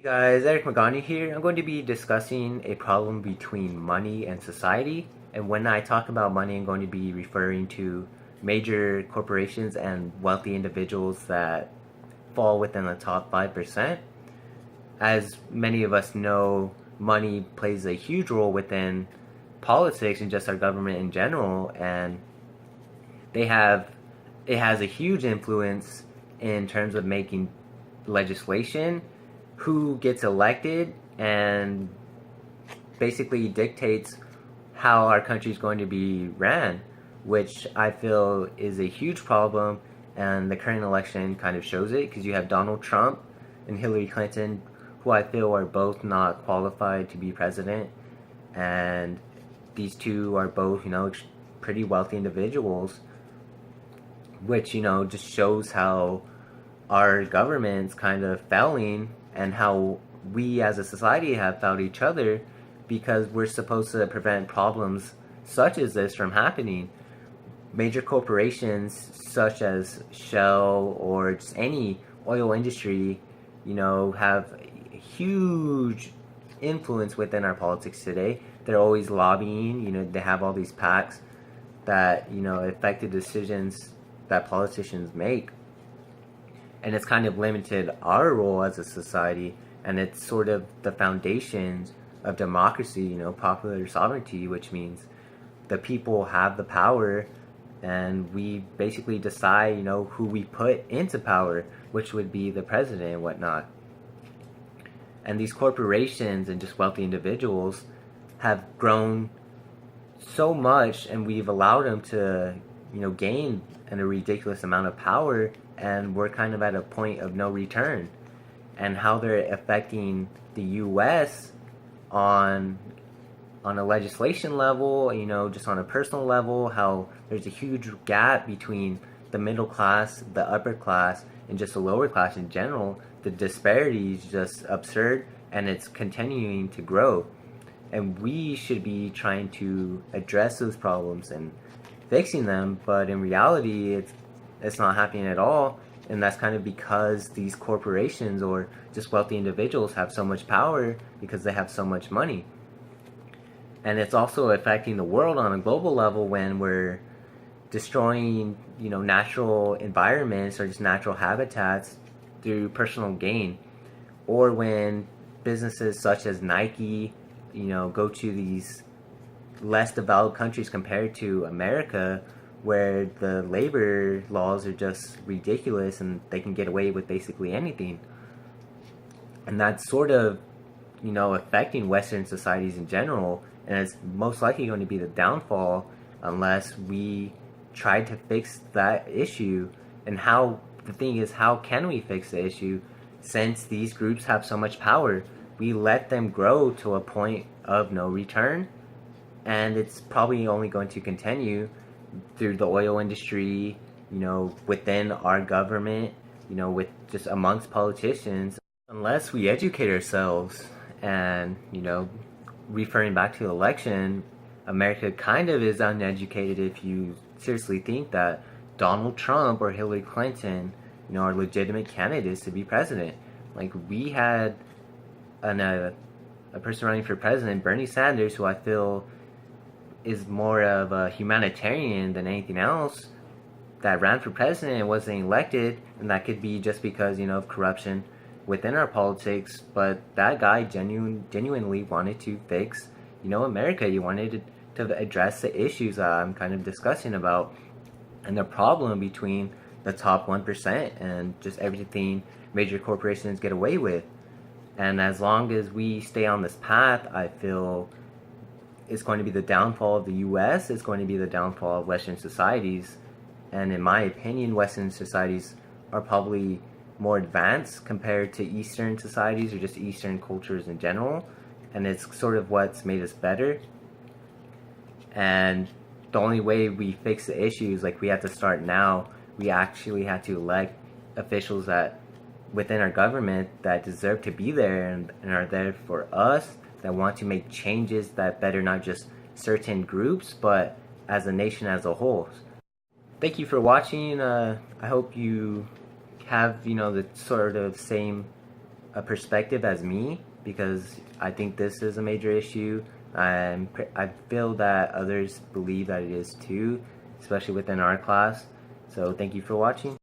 Hey guys, Eric Magana here. I'm going to be discussing a problem between money and society. And when I talk about money, I'm going to be referring to major corporations and wealthy individuals that fall within the top 5%. As many of us know, money plays a huge role within politics and just our government in general, and they have it has a huge influence in terms of making legislation, who gets elected, and basically dictates how our country is going to be ran, which I feel is a huge problem. And the current election kind of shows it because you have Donald Trump and Hillary Clinton, who I feel are both not qualified to be president. And these two are both, pretty wealthy individuals, which, just shows how our government's kind of failing and how we as a society have failed each other because we're supposed to prevent problems such as this from happening. Major corporations such as Shell or just any oil industry, have huge influence within our politics today. They're always lobbying, they have all these PACs that, affect the decisions that politicians make. And it's kind of limited our role as a society, and it's sort of the foundations of democracy, popular sovereignty, which means the people have the power and we basically decide, who we put into power, which would be the president and whatnot. And these corporations and just wealthy individuals have grown so much, and we've allowed them to, gain a ridiculous amount of power, and we're kind of at a point of no return. And how they're affecting the U.S. on a legislation level, just on a personal level, how there's a huge gap between the middle class, the upper class, and just the lower class in general. The disparity is just absurd, and it's continuing to grow. And we should be trying to address those problems and fixing them, but in reality, it's not happening at all. And that's kind of because these corporations or just wealthy individuals have so much power because they have so much money. And it's also affecting the world on a global level when we're destroying, natural environments or just natural habitats through personal gain. Or when businesses such as Nike, go to these less developed countries compared to America, where the labor laws are just ridiculous and they can get away with basically anything. And that's sort of, affecting Western societies in general, and it's most likely going to be the downfall unless we try to fix that issue. And the thing is, how can we fix the issue since these groups have so much power? We let them grow to a point of no return, and it's probably only going to continue through the oil industry, within our government, with just amongst politicians, unless we educate ourselves. And, referring back to the election, America kind of is uneducated if you seriously think that Donald Trump or Hillary Clinton, are legitimate candidates to be president. Like, we had a person running for president, Bernie Sanders, who I feel is more of a humanitarian than anything else, that ran for president and wasn't elected. And that could be just because, of corruption within our politics. But that guy genuinely wanted to fix, America. He wanted to address the issues that I'm kind of discussing about, and the problem between the top 1% and just everything major corporations get away with. And as long as we stay on this path, I feel it's going to be the downfall of the U.S., it's going to be the downfall of Western societies. And in my opinion, Western societies are probably more advanced compared to Eastern societies or just Eastern cultures in general. And it's sort of what's made us better. And the only way we fix the issues, like, we have to start now. We actually have to elect officials that within our government that deserve to be there and are there for us, that want to make changes that better not just certain groups, but as a nation as a whole. Thank you for watching. I hope you have, the sort of same a perspective as me, because I think this is a major issue. I feel that others believe that it is too, especially within our class. So thank you for watching.